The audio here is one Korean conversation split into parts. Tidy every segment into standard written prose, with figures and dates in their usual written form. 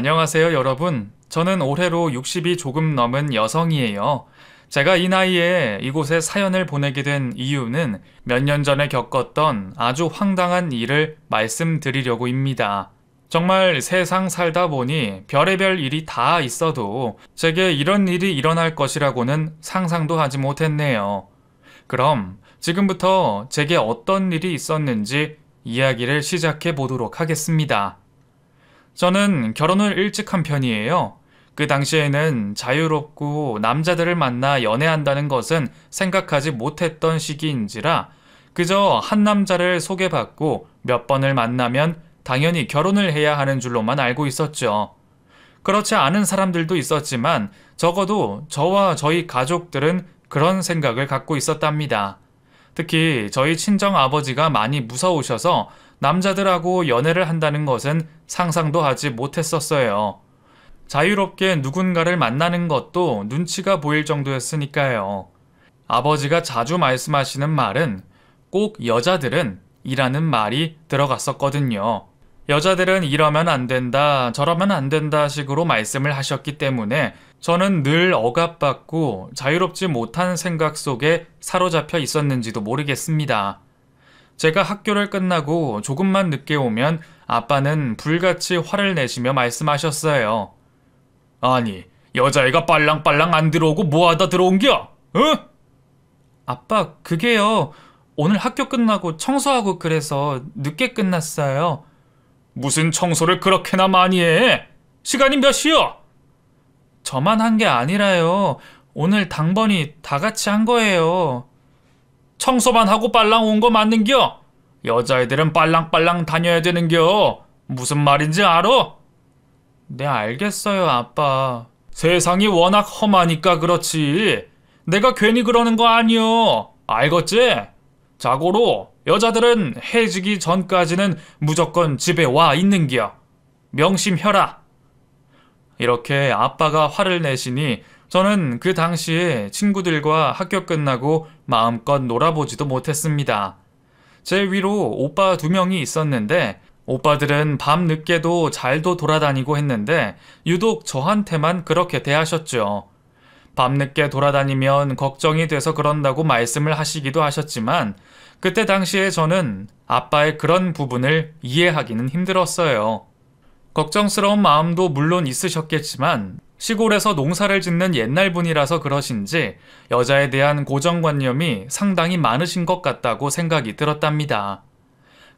안녕하세요, 여러분. 저는 올해로 60이 조금 넘은 여성이에요. 제가 이 나이에 이곳에 사연을 보내게 된 이유는 몇 년 전에 겪었던 아주 황당한 일을 말씀드리려고입니다. 정말 세상 살다 보니 별의별 일이 다 있어도 제게 이런 일이 일어날 것이라고는 상상도 하지 못했네요. 그럼 지금부터 제게 어떤 일이 있었는지 이야기를 시작해 보도록 하겠습니다. 저는 결혼을 일찍 한 편이에요. 그 당시에는 자유롭고 남자들을 만나 연애한다는 것은 생각하지 못했던 시기인지라 그저 한 남자를 소개받고 몇 번을 만나면 당연히 결혼을 해야 하는 줄로만 알고 있었죠. 그렇지 않은 사람들도 있었지만 적어도 저와 저희 가족들은 그런 생각을 갖고 있었답니다. 특히 저희 친정 아버지가 많이 무서우셔서 남자들하고 연애를 한다는 것은 상상도 하지 못했었어요. 자유롭게 누군가를 만나는 것도 눈치가 보일 정도였으니까요. 아버지가 자주 말씀하시는 말은 꼭 여자들은 이라는 말이 들어갔었거든요. 여자들은 이러면 안 된다, 저러면 안 된다 식으로 말씀을 하셨기 때문에 저는 늘 억압받고 자유롭지 못한 생각 속에 사로잡혀 있었는지도 모르겠습니다. 제가 학교를 끝나고 조금만 늦게 오면 아빠는 불같이 화를 내시며 말씀하셨어요. 아니, 여자애가 빨랑빨랑 안 들어오고 뭐하다 들어온겨? 어? 아빠, 그게요. 오늘 학교 끝나고 청소하고 그래서 늦게 끝났어요. 무슨 청소를 그렇게나 많이 해? 시간이 몇 시여? 저만 한 게 아니라요. 오늘 당번이 다 같이 한 거예요. 청소만 하고 빨랑 온 거 맞는겨? 여자애들은 빨랑빨랑 다녀야 되는겨. 무슨 말인지 알아? 네, 알겠어요, 아빠. 세상이 워낙 험하니까 그렇지. 내가 괜히 그러는 거 아니여. 알겠지? 자고로 여자들은 해지기 전까지는 무조건 집에 와 있는겨. 명심혀라. 이렇게 아빠가 화를 내시니 저는 그 당시에 친구들과 학교 끝나고 마음껏 놀아보지도 못했습니다. 제 위로 오빠 2명이 있었는데 오빠들은 밤 늦게도 잘도 돌아다니고 했는데 유독 저한테만 그렇게 대하셨죠. 밤늦게 돌아다니면 걱정이 돼서 그런다고 말씀을 하시기도 하셨지만 그때 당시에 저는 아빠의 그런 부분을 이해하기는 힘들었어요. 걱정스러운 마음도 물론 있으셨겠지만 시골에서 농사를 짓는 옛날 분이라서 그러신지 여자에 대한 고정관념이 상당히 많으신 것 같다고 생각이 들었답니다.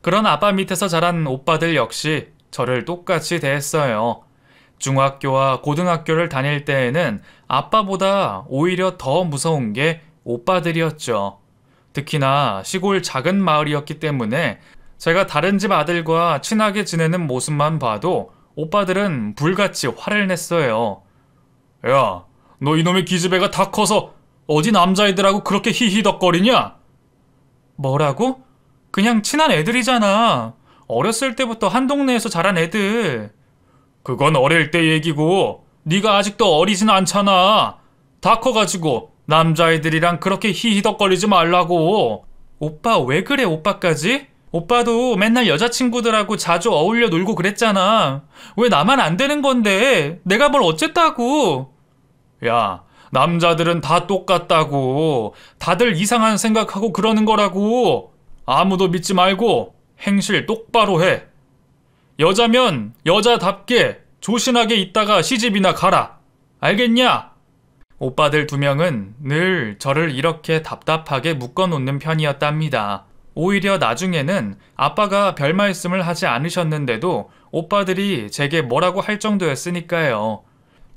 그런 아빠 밑에서 자란 오빠들 역시 저를 똑같이 대했어요. 중학교와 고등학교를 다닐 때에는 아빠보다 오히려 더 무서운 게 오빠들이었죠. 특히나 시골 작은 마을이었기 때문에 제가 다른 집 아들과 친하게 지내는 모습만 봐도 오빠들은 불같이 화를 냈어요. 야, 너 이놈의 기집애가 다 커서 어디 남자애들하고 그렇게 히히덕거리냐? 뭐라고? 그냥 친한 애들이잖아. 어렸을 때부터 한 동네에서 자란 애들. 그건 어릴 때 얘기고 네가 아직도 어리진 않잖아. 다 커가지고 남자애들이랑 그렇게 히히덕거리지 말라고. 오빠 왜 그래, 오빠까지? 오빠도 맨날 여자친구들하고 자주 어울려 놀고 그랬잖아. 왜 나만 안 되는 건데? 내가 뭘 어쨌다고? 야, 남자들은 다 똑같다고. 다들 이상한 생각하고 그러는 거라고. 아무도 믿지 말고 행실 똑바로 해. 여자면 여자답게 조신하게 있다가 시집이나 가라. 알겠냐? 오빠들 2명은 늘 저를 이렇게 답답하게 묶어놓는 편이었답니다. 오히려 나중에는 아빠가 별 말씀을 하지 않으셨는데도 오빠들이 제게 뭐라고 할 정도였으니까요.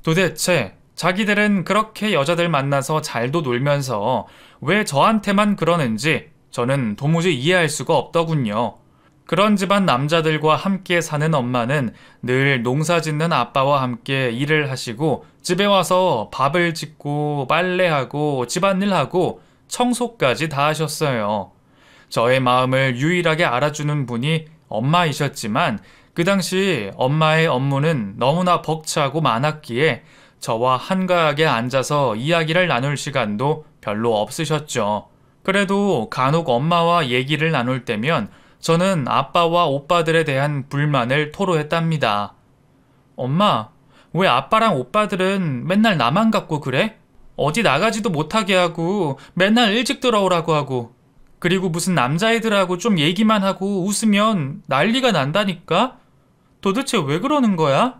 도대체 자기들은 그렇게 여자들 만나서 잘도 놀면서 왜 저한테만 그러는지 저는 도무지 이해할 수가 없더군요. 그런 집안 남자들과 함께 사는 엄마는 늘 농사 짓는 아빠와 함께 일을 하시고 집에 와서 밥을 짓고 빨래하고 집안일하고 청소까지 다 하셨어요. 저의 마음을 유일하게 알아주는 분이 엄마이셨지만 그 당시 엄마의 업무는 너무나 벅차고 많았기에 저와 한가하게 앉아서 이야기를 나눌 시간도 별로 없으셨죠. 그래도 간혹 엄마와 얘기를 나눌 때면 저는 아빠와 오빠들에 대한 불만을 토로했답니다. 엄마, 왜 아빠랑 오빠들은 맨날 나만 갖고 그래? 어디 나가지도 못하게 하고 맨날 일찍 들어오라고 하고 그리고 무슨 남자애들하고 좀 얘기만 하고 웃으면 난리가 난다니까? 도대체 왜 그러는 거야?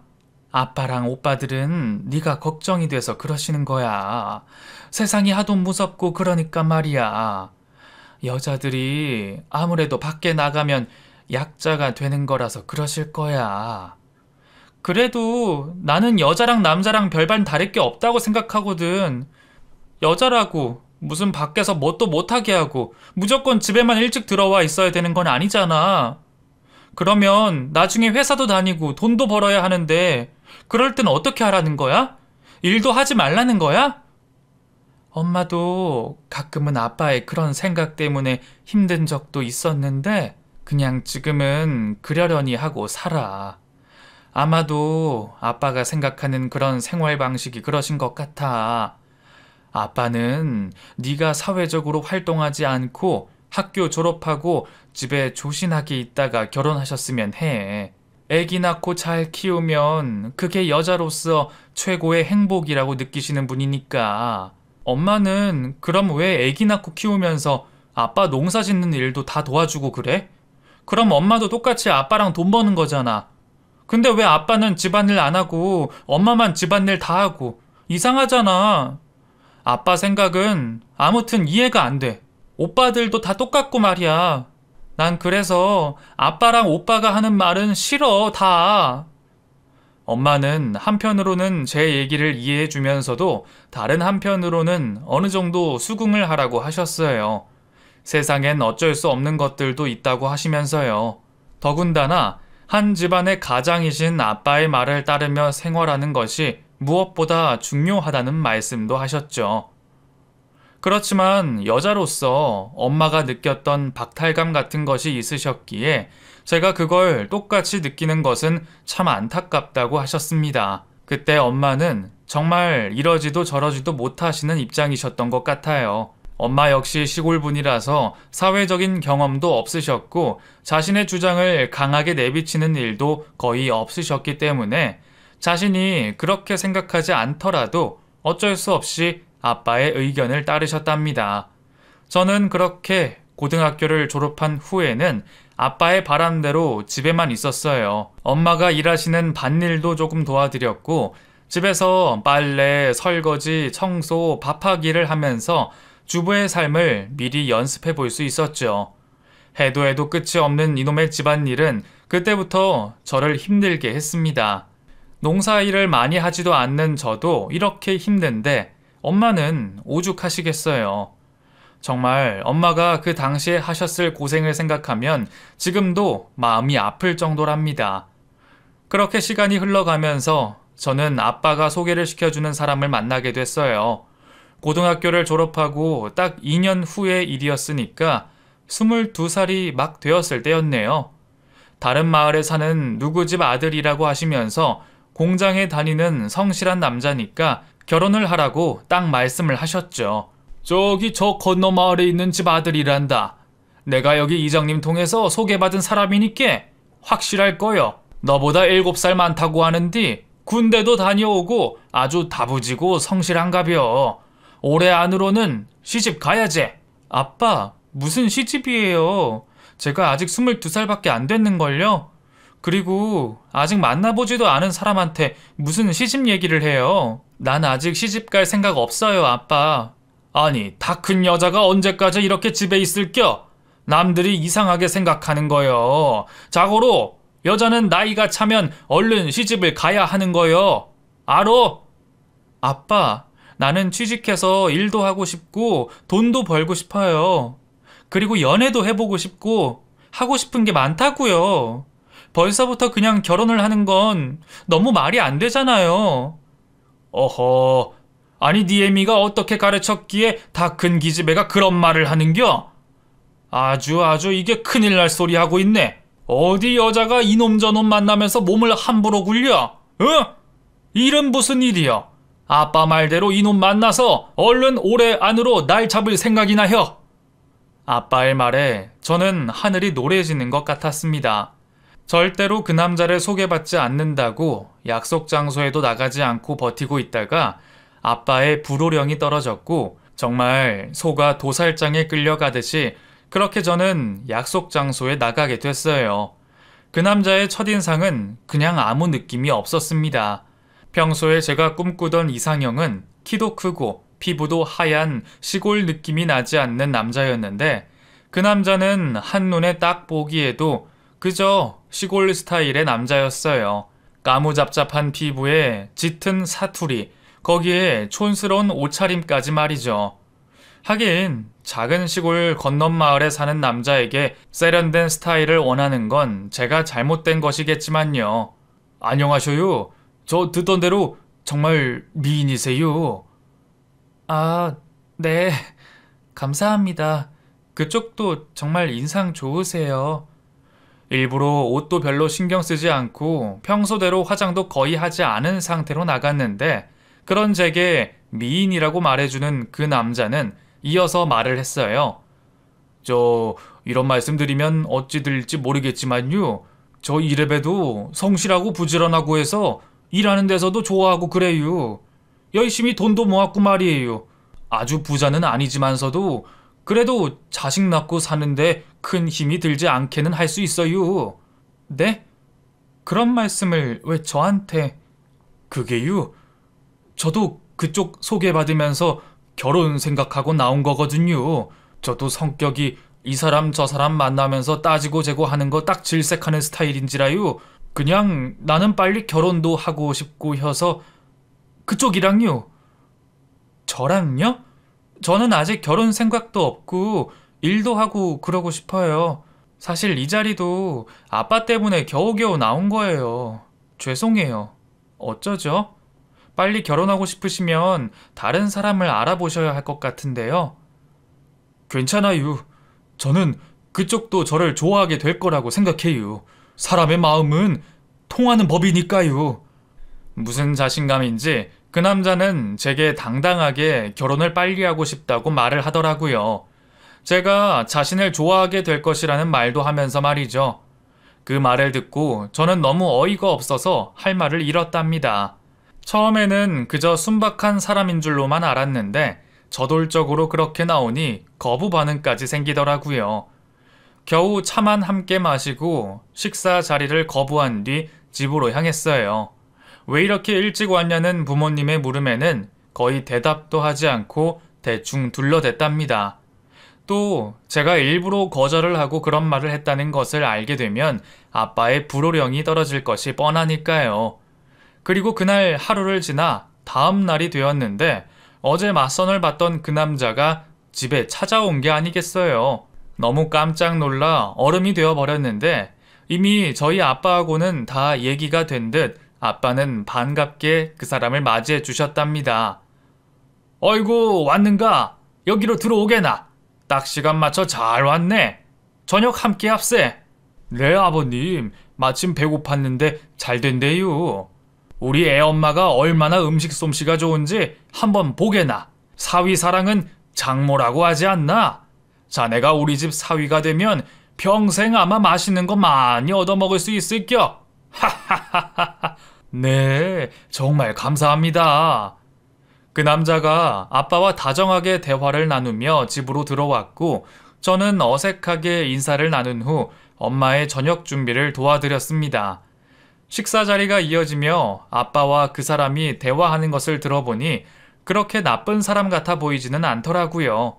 아빠랑 오빠들은 네가 걱정이 돼서 그러시는 거야. 세상이 하도 무섭고 그러니까 말이야. 여자들이 아무래도 밖에 나가면 약자가 되는 거라서 그러실 거야. 그래도 나는 여자랑 남자랑 별반 다를 게 없다고 생각하거든. 여자라고 무슨 밖에서 뭣도 못하게 하고 무조건 집에만 일찍 들어와 있어야 되는 건 아니잖아. 그러면 나중에 회사도 다니고 돈도 벌어야 하는데 그럴 땐 어떻게 하라는 거야? 일도 하지 말라는 거야? 엄마도 가끔은 아빠의 그런 생각 때문에 힘든 적도 있었는데 그냥 지금은 그러려니 하고 살아. 아마도 아빠가 생각하는 그런 생활 방식이 그러신 것 같아. 아빠는 네가 사회적으로 활동하지 않고 학교 졸업하고 집에 조신하게 있다가 결혼하셨으면 해. 애기 낳고 잘 키우면 그게 여자로서 최고의 행복이라고 느끼시는 분이니까. 엄마는 그럼 왜 애기 낳고 키우면서 아빠 농사 짓는 일도 다 도와주고 그래? 그럼 엄마도 똑같이 아빠랑 돈 버는 거잖아. 근데 왜 아빠는 집안일 안 하고 엄마만 집안일 다 하고 이상하잖아. 아빠 생각은 아무튼 이해가 안 돼. 오빠들도 다 똑같고 말이야. 난 그래서 아빠랑 오빠가 하는 말은 싫어, 다. 엄마는 한편으로는 제 얘기를 이해해 주면서도 다른 한편으로는 어느 정도 수긍을 하라고 하셨어요. 세상엔 어쩔 수 없는 것들도 있다고 하시면서요. 더군다나 한 집안의 가장이신 아빠의 말을 따르며 생활하는 것이 무엇보다 중요하다는 말씀도 하셨죠. 그렇지만 여자로서 엄마가 느꼈던 박탈감 같은 것이 있으셨기에 제가 그걸 똑같이 느끼는 것은 참 안타깝다고 하셨습니다. 그때 엄마는 정말 이러지도 저러지도 못하시는 입장이셨던 것 같아요. 엄마 역시 시골분이라서 사회적인 경험도 없으셨고 자신의 주장을 강하게 내비치는 일도 거의 없으셨기 때문에 자신이 그렇게 생각하지 않더라도 어쩔 수 없이 아빠의 의견을 따르셨답니다. 저는 그렇게 고등학교를 졸업한 후에는 아빠의 바람대로 집에만 있었어요. 엄마가 일하시는 밭일도 조금 도와드렸고 집에서 빨래, 설거지, 청소, 밥하기를 하면서 주부의 삶을 미리 연습해 볼 수 있었죠. 해도 해도 끝이 없는 이놈의 집안일은 그때부터 저를 힘들게 했습니다. 농사일을 많이 하지도 않는 저도 이렇게 힘든데 엄마는 오죽하시겠어요. 정말 엄마가 그 당시에 하셨을 고생을 생각하면 지금도 마음이 아플 정도랍니다. 그렇게 시간이 흘러가면서 저는 아빠가 소개를 시켜주는 사람을 만나게 됐어요. 고등학교를 졸업하고 딱 2년 후의 일이었으니까 22살이 막 되었을 때였네요. 다른 마을에 사는 누구 집 아들이라고 하시면서 공장에 다니는 성실한 남자니까 결혼을 하라고 딱 말씀을 하셨죠. 저기 저 건너 마을에 있는 집 아들이란다. 내가 여기 이장님 통해서 소개받은 사람이니께 확실할 거요. 너보다 7살 많다고 하는디 군대도 다녀오고 아주 다부지고 성실한가벼. 올해 안으로는 시집 가야지. 아빠, 무슨 시집이에요? 제가 아직 22살밖에 안 됐는걸요? 그리고 아직 만나보지도 않은 사람한테 무슨 시집 얘기를 해요? 난 아직 시집 갈 생각 없어요, 아빠. 아니, 다 큰 여자가 언제까지 이렇게 집에 있을겨? 남들이 이상하게 생각하는 거요. 자고로 여자는 나이가 차면 얼른 시집을 가야 하는 거요. 알어? 아빠, 나는 취직해서 일도 하고 싶고 돈도 벌고 싶어요. 그리고 연애도 해보고 싶고 하고 싶은 게 많다고요. 벌써부터 그냥 결혼을 하는 건 너무 말이 안 되잖아요. 어허, 아니 네 애미가 어떻게 가르쳤기에 다 큰 기집애가 그런 말을 하는겨? 아주 이게 큰일 날 소리 하고 있네. 어디 여자가 이놈 저놈 만나면서 몸을 함부로 굴려? 일은 무슨 일이여? 아빠 말대로 이놈 만나서 얼른 올해 안으로 날 잡을 생각이나 혀. 아빠의 말에 저는 하늘이 노래지는 것 같았습니다. 절대로 그 남자를 소개받지 않는다고 약속 장소에도 나가지 않고 버티고 있다가 아빠의 불호령이 떨어졌고 정말 소가 도살장에 끌려가듯이 그렇게 저는 약속 장소에 나가게 됐어요. 그 남자의 첫인상은 그냥 아무 느낌이 없었습니다. 평소에 제가 꿈꾸던 이상형은 키도 크고 피부도 하얀 시골 느낌이 나지 않는 남자였는데 그 남자는 한눈에 딱 보기에도 그저 시골 스타일의 남자였어요. 까무잡잡한 피부에 짙은 사투리, 거기에 촌스러운 옷차림까지 말이죠. 하긴 작은 시골 건넌 마을에 사는 남자에게 세련된 스타일을 원하는 건 제가 잘못된 것이겠지만요. 안녕하셔요. 저 듣던 대로 정말 미인이세요. 아, 네. 감사합니다. 그쪽도 정말 인상 좋으세요. 일부러 옷도 별로 신경 쓰지 않고 평소대로 화장도 거의 하지 않은 상태로 나갔는데 그런 제게 미인이라고 말해주는 그 남자는 이어서 말을 했어요. 저 이런 말씀 드리면 어찌 들릴지 모르겠지만요. 저 이래봬도 성실하고 부지런하고 해서 일하는 데서도 좋아하고 그래요. 열심히 돈도 모았고 말이에요. 아주 부자는 아니지만서도 그래도 자식 낳고 사는데 큰 힘이 들지 않게는 할 수 있어요. 네? 그런 말씀을 왜 저한테? 그게요. 저도 그쪽 소개받으면서 결혼 생각하고 나온 거거든요. 저도 성격이 이 사람 저 사람 만나면서 따지고 재고 하는 거 딱 질색하는 스타일인지라요. 그냥 나는 빨리 결혼도 하고 싶고 해서 그쪽이랑요. 저랑요? 저는 아직 결혼 생각도 없고 일도 하고 그러고 싶어요. 사실 이 자리도 아빠 때문에 겨우겨우 나온 거예요. 죄송해요. 어쩌죠? 빨리 결혼하고 싶으시면 다른 사람을 알아보셔야 할 것 같은데요. 괜찮아요. 저는 그쪽도 저를 좋아하게 될 거라고 생각해요. 사람의 마음은 통하는 법이니까요. 무슨 자신감인지 그 남자는 제게 당당하게 결혼을 빨리 하고 싶다고 말을 하더라고요. 제가 자신을 좋아하게 될 것이라는 말도 하면서 말이죠. 그 말을 듣고 저는 너무 어이가 없어서 할 말을 잃었답니다. 처음에는 그저 순박한 사람인 줄로만 알았는데 저돌적으로 그렇게 나오니 거부 반응까지 생기더라고요. 겨우 차만 함께 마시고 식사 자리를 거부한 뒤 집으로 향했어요. 왜 이렇게 일찍 왔냐는 부모님의 물음에는 거의 대답도 하지 않고 대충 둘러댔답니다. 또 제가 일부러 거절을 하고 그런 말을 했다는 것을 알게 되면 아빠의 불호령이 떨어질 것이 뻔하니까요. 그리고 그날 하루를 지나 다음 날이 되었는데 어제 맞선을 봤던 그 남자가 집에 찾아온 게 아니겠어요. 너무 깜짝 놀라 얼음이 되어버렸는데 이미 저희 아빠하고는 다 얘기가 된 듯 아빠는 반갑게 그 사람을 맞이해 주셨답니다. 어이구 왔는가? 여기로 들어오게나. 딱 시간 맞춰 잘 왔네. 저녁 함께 합세. 네 아버님 마침 배고팠는데 잘 된대요. 우리 애엄마가 얼마나 음식 솜씨가 좋은지 한번 보게나. 사위 사랑은 장모라고 하지 않나? 자네가 우리 집 사위가 되면 평생 아마 맛있는 거 많이 얻어먹을 수 있을겨. 하하하하. 네, 정말 감사합니다. 그 남자가 아빠와 다정하게 대화를 나누며 집으로 들어왔고 저는 어색하게 인사를 나눈 후 엄마의 저녁 준비를 도와드렸습니다. 식사 자리가 이어지며 아빠와 그 사람이 대화하는 것을 들어보니 그렇게 나쁜 사람 같아 보이지는 않더라고요.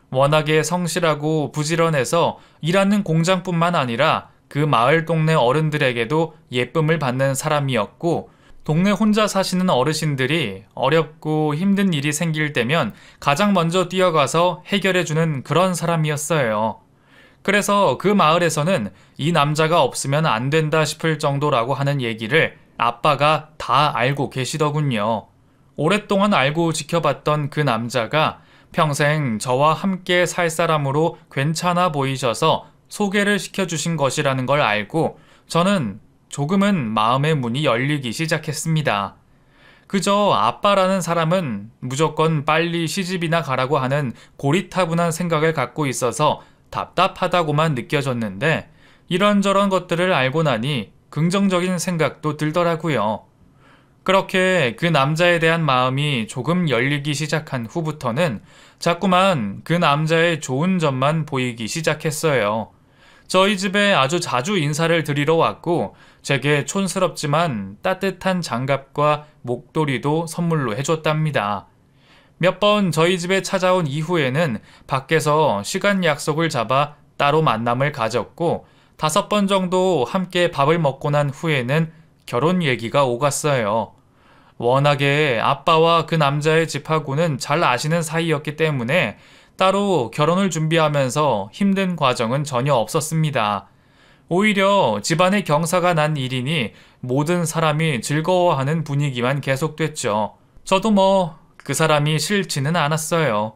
워낙에 성실하고 부지런해서 일하는 공장뿐만 아니라 그 마을 동네 어른들에게도 예쁨을 받는 사람이었고 동네 혼자 사시는 어르신들이 어렵고 힘든 일이 생길 때면 가장 먼저 뛰어가서 해결해주는 그런 사람이었어요. 그래서 그 마을에서는 이 남자가 없으면 안 된다 싶을 정도라고 하는 얘기를 아빠가 다 알고 계시더군요. 오랫동안 알고 지켜봤던 그 남자가 평생 저와 함께 살 사람으로 괜찮아 보이셔서 소개를 시켜주신 것이라는 걸 알고 저는 조금은 마음의 문이 열리기 시작했습니다. 그저 아빠라는 사람은 무조건 빨리 시집이나 가라고 하는 고리타분한 생각을 갖고 있어서 답답하다고만 느껴졌는데 이런저런 것들을 알고 나니 긍정적인 생각도 들더라고요. 그렇게 그 남자에 대한 마음이 조금 열리기 시작한 후부터는 자꾸만 그 남자의 좋은 점만 보이기 시작했어요. 저희 집에 아주 자주 인사를 드리러 왔고 제게 촌스럽지만 따뜻한 장갑과 목도리도 선물로 해줬답니다. 몇 번 저희 집에 찾아온 이후에는 밖에서 시간 약속을 잡아 따로 만남을 가졌고 5번 정도 함께 밥을 먹고 난 후에는 결혼 얘기가 오갔어요. 워낙에 아빠와 그 남자의 집하고는 잘 아시는 사이였기 때문에 따로 결혼을 준비하면서 힘든 과정은 전혀 없었습니다. 오히려 집안의 경사가 난 일이니 모든 사람이 즐거워하는 분위기만 계속됐죠. 저도 그 사람이 싫지는 않았어요.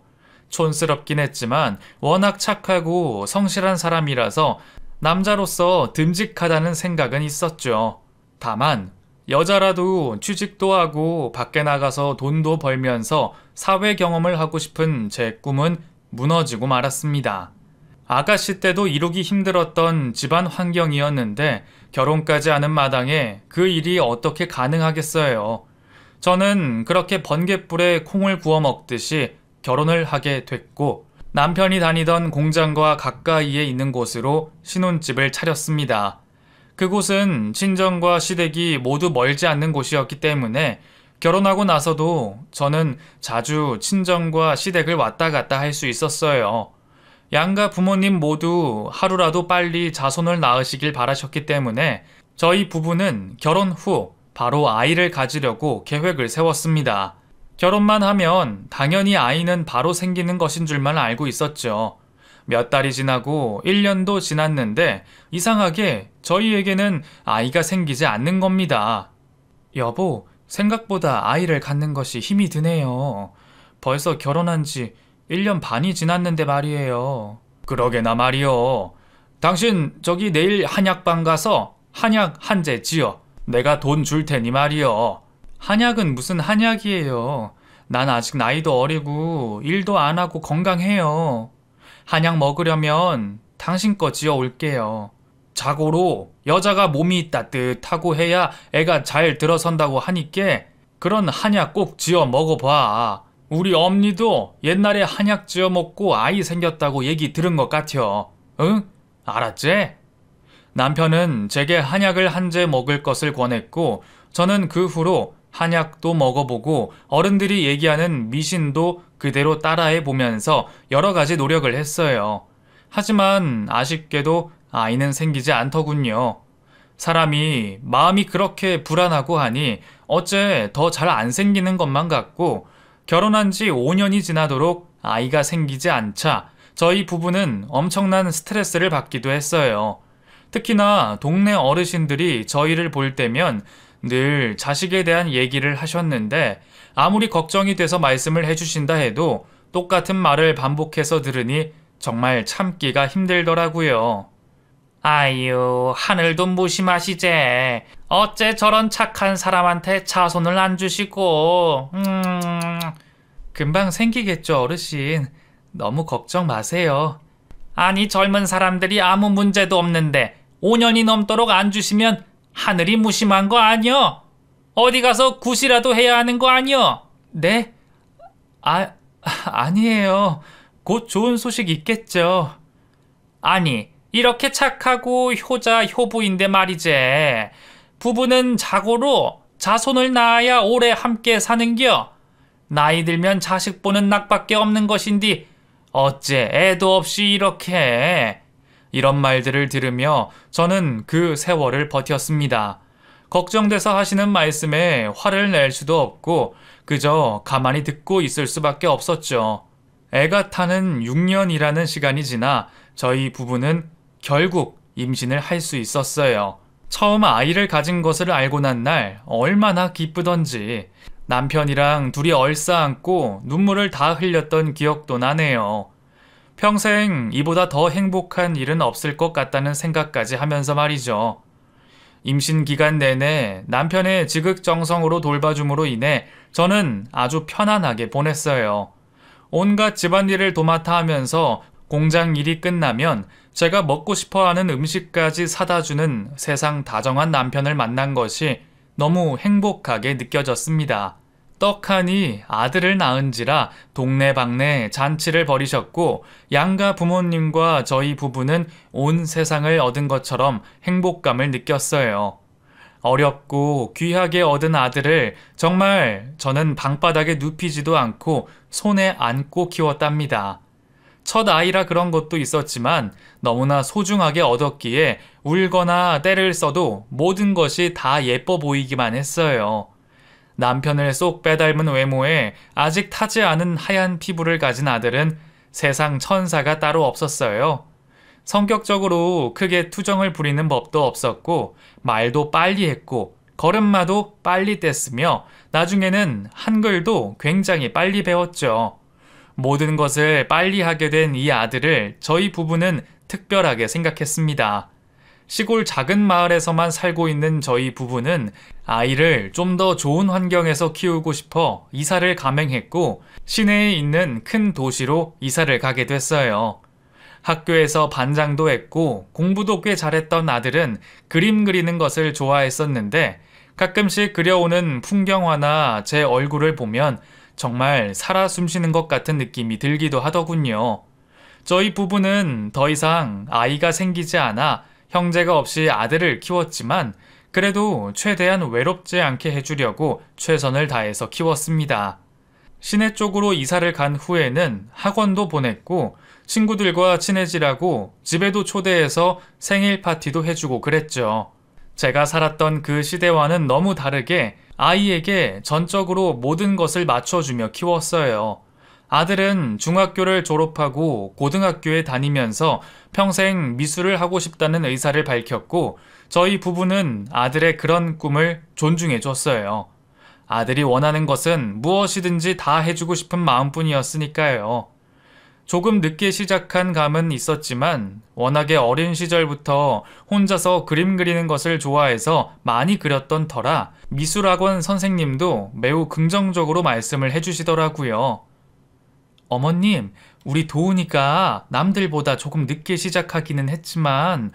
촌스럽긴 했지만 워낙 착하고 성실한 사람이라서 남자로서 듬직하다는 생각은 있었죠. 다만 여자라도 취직도 하고 밖에 나가서 돈도 벌면서 사회 경험을 하고 싶은 제 꿈은 무너지고 말았습니다. 아가씨 때도 이루기 힘들었던 집안 환경이었는데 결혼까지 하는 마당에 그 일이 어떻게 가능하겠어요. 저는 그렇게 번갯불에 콩을 구워 먹듯이 결혼을 하게 됐고 남편이 다니던 공장과 가까이에 있는 곳으로 신혼집을 차렸습니다. 그곳은 친정과 시댁이 모두 멀지 않는 곳이었기 때문에 결혼하고 나서도 저는 자주 친정과 시댁을 왔다 갔다 할 수 있었어요. 양가 부모님 모두 하루라도 빨리 자손을 낳으시길 바라셨기 때문에 저희 부부는 결혼 후 바로 아이를 가지려고 계획을 세웠습니다. 결혼만 하면 당연히 아이는 바로 생기는 것인 줄만 알고 있었죠. 몇 달이 지나고 1년도 지났는데 이상하게 저희에게는 아이가 생기지 않는 겁니다. 여보, 생각보다 아이를 갖는 것이 힘이 드네요. 벌써 결혼한 지 1년 반이 지났는데 말이에요. 그러게나 말이요. 당신 저기 내일 한약방 가서 한약 한 재 지어. 내가 돈 줄 테니 말이요. 한약은 무슨 한약이에요. 난 아직 나이도 어리고 일도 안 하고 건강해요. 한약 먹으려면 당신 거 지어 올게요. 자고로 여자가 몸이 따뜻하고 해야 애가 잘 들어선다고 하니께 그런 한약 꼭 지어 먹어봐. 우리 엄니도 옛날에 한약 지어 먹고 아이 생겼다고 얘기 들은 것 같아. 응? 알았지? 남편은 제게 한약을 한 재 먹을 것을 권했고 저는 그 후로 한약도 먹어보고 어른들이 얘기하는 미신도 그대로 따라해 보면서 여러 가지 노력을 했어요. 하지만 아쉽게도 아이는 생기지 않더군요. 사람이 마음이 그렇게 불안하고 하니 어째 더 잘 안 생기는 것만 같고 결혼한 지 5년이 지나도록 아이가 생기지 않자 저희 부부는 엄청난 스트레스를 받기도 했어요. 특히나 동네 어르신들이 저희를 볼 때면 늘 자식에 대한 얘기를 하셨는데 아무리 걱정이 돼서 말씀을 해주신다 해도 똑같은 말을 반복해서 들으니 정말 참기가 힘들더라고요. 아유, 하늘도 무심하시제. 어째 저런 착한 사람한테 자손을 안 주시고. 금방 생기겠죠, 어르신. 너무 걱정 마세요. 아니, 젊은 사람들이 아무 문제도 없는데 5년이 넘도록 안 주시면 하늘이 무심한 거 아니여? 어디 가서 굿이라도 해야 하는 거 아니여? 네? 아니에요. 곧 좋은 소식 있겠죠. 아니, 이렇게 착하고 효자 효부인데 말이제. 부부는 자고로 자손을 낳아야 오래 함께 사는겨. 나이 들면 자식 보는 낙밖에 없는 것인디 어째 애도 없이 이렇게. 이런 말들을 들으며 저는 그 세월을 버텼습니다. 걱정돼서 하시는 말씀에 화를 낼 수도 없고 그저 가만히 듣고 있을 수밖에 없었죠. 애가 타는 6년이라는 시간이 지나 저희 부부는 결국 임신을 할 수 있었어요. 처음 아이를 가진 것을 알고 난 날 얼마나 기쁘던지 남편이랑 둘이 얼싸안고 눈물을 다 흘렸던 기억도 나네요. 평생 이보다 더 행복한 일은 없을 것 같다는 생각까지 하면서 말이죠. 임신 기간 내내 남편의 지극정성으로 돌봐줌으로 인해 저는 아주 편안하게 보냈어요. 온갖 집안일을 도맡아 하면서 공장 일이 끝나면 제가 먹고 싶어 하는 음식까지 사다 주는 세상 다정한 남편을 만난 것이 너무 행복하게 느껴졌습니다. 떡하니 아들을 낳은지라 동네방네 잔치를 벌이셨고 양가 부모님과 저희 부부는 온 세상을 얻은 것처럼 행복감을 느꼈어요. 어렵고 귀하게 얻은 아들을 정말 저는 방바닥에 눕히지도 않고 손에 안고 키웠답니다. 첫 아이라 그런 것도 있었지만 너무나 소중하게 얻었기에 울거나 떼를 써도 모든 것이 다 예뻐 보이기만 했어요. 남편을 쏙 빼닮은 외모에 아직 타지 않은 하얀 피부를 가진 아들은 세상 천사가 따로 없었어요. 성격적으로 크게 투정을 부리는 법도 없었고 말도 빨리 했고 걸음마도 빨리 뗐으며 나중에는 한글도 굉장히 빨리 배웠죠. 모든 것을 빨리 하게 된 이 아들을 저희 부부는 특별하게 생각했습니다. 시골 작은 마을에서만 살고 있는 저희 부부는 아이를 좀 더 좋은 환경에서 키우고 싶어 이사를 감행했고 시내에 있는 큰 도시로 이사를 가게 됐어요. 학교에서 반장도 했고 공부도 꽤 잘했던 아들은 그림 그리는 것을 좋아했었는데 가끔씩 그려오는 풍경화나 제 얼굴을 보면 정말 살아 숨쉬는 것 같은 느낌이 들기도 하더군요. 저희 부부는 더 이상 아이가 생기지 않아 형제가 없이 아들을 키웠지만 그래도 최대한 외롭지 않게 해주려고 최선을 다해서 키웠습니다. 시내 쪽으로 이사를 간 후에는 학원도 보냈고 친구들과 친해지라고 집에도 초대해서 생일 파티도 해주고 그랬죠. 제가 살았던 그 시대와는 너무 다르게 아이에게 전적으로 모든 것을 맞춰주며 키웠어요. 아들은 중학교를 졸업하고 고등학교에 다니면서 평생 미술을 하고 싶다는 의사를 밝혔고 저희 부부는 아들의 그런 꿈을 존중해 줬어요. 아들이 원하는 것은 무엇이든지 다 해주고 싶은 마음뿐이었으니까요. 조금 늦게 시작한 감은 있었지만 워낙에 어린 시절부터 혼자서 그림 그리는 것을 좋아해서 많이 그렸던 터라 미술학원 선생님도 매우 긍정적으로 말씀을 해주시더라고요. 어머님, 우리 도훈이가 남들보다 조금 늦게 시작하기는 했지만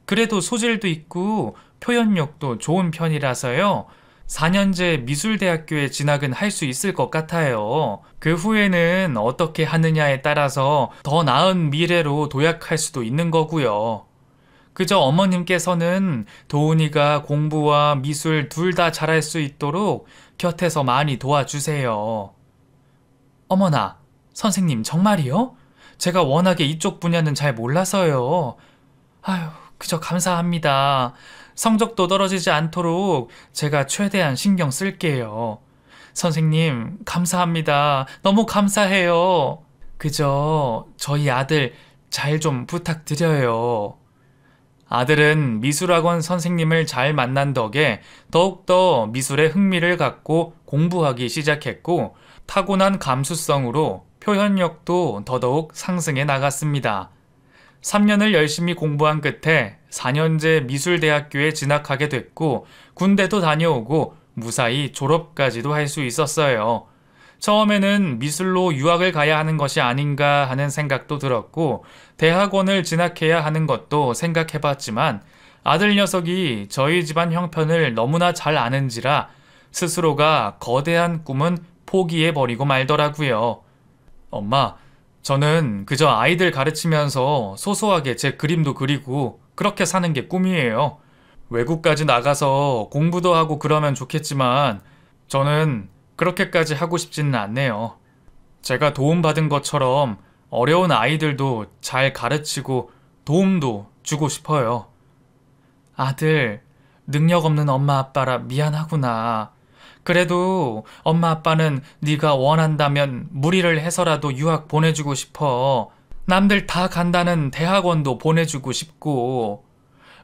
그래도 소질도 있고 표현력도 좋은 편이라서요. 4년제 미술대학교에 진학은 할 수 있을 것 같아요. 그 후에는 어떻게 하느냐에 따라서 더 나은 미래로 도약할 수도 있는 거고요. 그저 어머님께서는 도훈이가 공부와 미술 둘 다 잘할 수 있도록 곁에서 많이 도와주세요. 어머나, 선생님 정말이요? 제가 워낙에 이쪽 분야는 잘 몰라서요. 아휴, 그저 감사합니다. 성적도 떨어지지 않도록 제가 최대한 신경 쓸게요. 선생님, 감사합니다. 너무 감사해요. 그저 저희 아들 잘 좀 부탁드려요. 아들은 미술학원 선생님을 잘 만난 덕에 더욱더 미술에 흥미를 갖고 공부하기 시작했고 타고난 감수성으로 표현력도 더더욱 상승해 나갔습니다. 3년을 열심히 공부한 끝에 4년제 미술대학교에 진학하게 됐고 군대도 다녀오고 무사히 졸업까지도 할 수 있었어요. 처음에는 미술로 유학을 가야 하는 것이 아닌가 하는 생각도 들었고 대학원을 진학해야 하는 것도 생각해봤지만 아들 녀석이 저희 집안 형편을 너무나 잘 아는지라 스스로가 거대한 꿈은 포기해버리고 말더라고요. 엄마, 저는 그저 아이들 가르치면서 소소하게 제 그림도 그리고 그렇게 사는 게 꿈이에요. 외국까지 나가서 공부도 하고 그러면 좋겠지만 저는 그렇게까지 하고 싶지는 않네요. 제가 도움받은 것처럼 어려운 아이들도 잘 가르치고 도움도 주고 싶어요. 아들, 능력 없는 엄마 아빠라 미안하구나. 그래도 엄마 아빠는 네가 원한다면 무리를 해서라도 유학 보내주고 싶어. 남들 다 간다는 대학원도 보내주고 싶고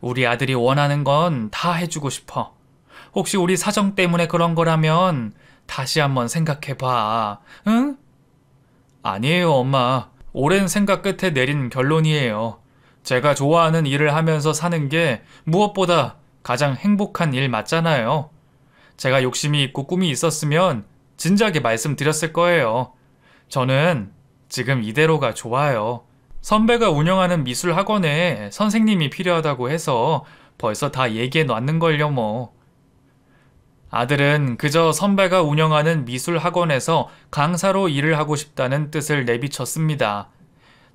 우리 아들이 원하는 건 다 해주고 싶어. 혹시 우리 사정 때문에 그런 거라면 다시 한번 생각해봐. 응? 아니에요, 엄마. 오랜 생각 끝에 내린 결론이에요. 제가 좋아하는 일을 하면서 사는 게 무엇보다 가장 행복한 일 맞잖아요. 제가 욕심이 있고 꿈이 있었으면 진작에 말씀드렸을 거예요. 저는 지금 이대로가 좋아요. 선배가 운영하는 미술 학원에 선생님이 필요하다고 해서 벌써 다 얘기해 놨는걸요, 뭐. 아들은 그저 선배가 운영하는 미술 학원에서 강사로 일을 하고 싶다는 뜻을 내비쳤습니다.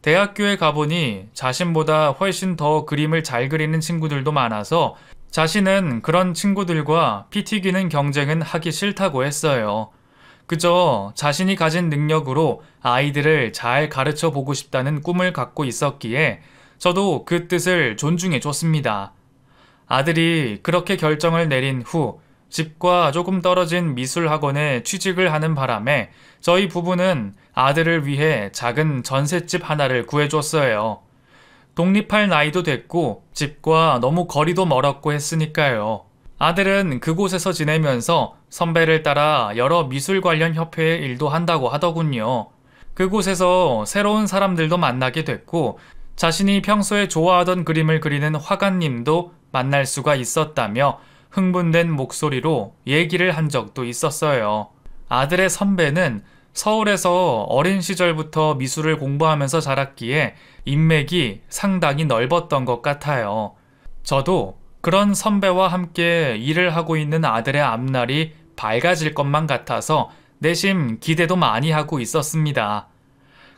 대학교에 가보니 자신보다 훨씬 더 그림을 잘 그리는 친구들도 많아서 자신은 그런 친구들과 피 튀기는 경쟁은 하기 싫다고 했어요. 그저 자신이 가진 능력으로 아이들을 잘 가르쳐 보고 싶다는 꿈을 갖고 있었기에 저도 그 뜻을 존중해 줬습니다. 아들이 그렇게 결정을 내린 후 집과 조금 떨어진 미술학원에 취직을 하는 바람에 저희 부부는 아들을 위해 작은 전셋집 하나를 구해줬어요. 독립할 나이도 됐고 집과 너무 거리도 멀었고 했으니까요. 아들은 그곳에서 지내면서 선배를 따라 여러 미술 관련 협회의 일도 한다고 하더군요. 그곳에서 새로운 사람들도 만나게 됐고 자신이 평소에 좋아하던 그림을 그리는 화가님도 만날 수가 있었다며 흥분된 목소리로 얘기를 한 적도 있었어요. 아들의 선배는 서울에서 어린 시절부터 미술을 공부하면서 자랐기에 인맥이 상당히 넓었던 것 같아요. 저도 그런 선배와 함께 일을 하고 있는 아들의 앞날이 밝아질 것만 같아서 내심 기대도 많이 하고 있었습니다.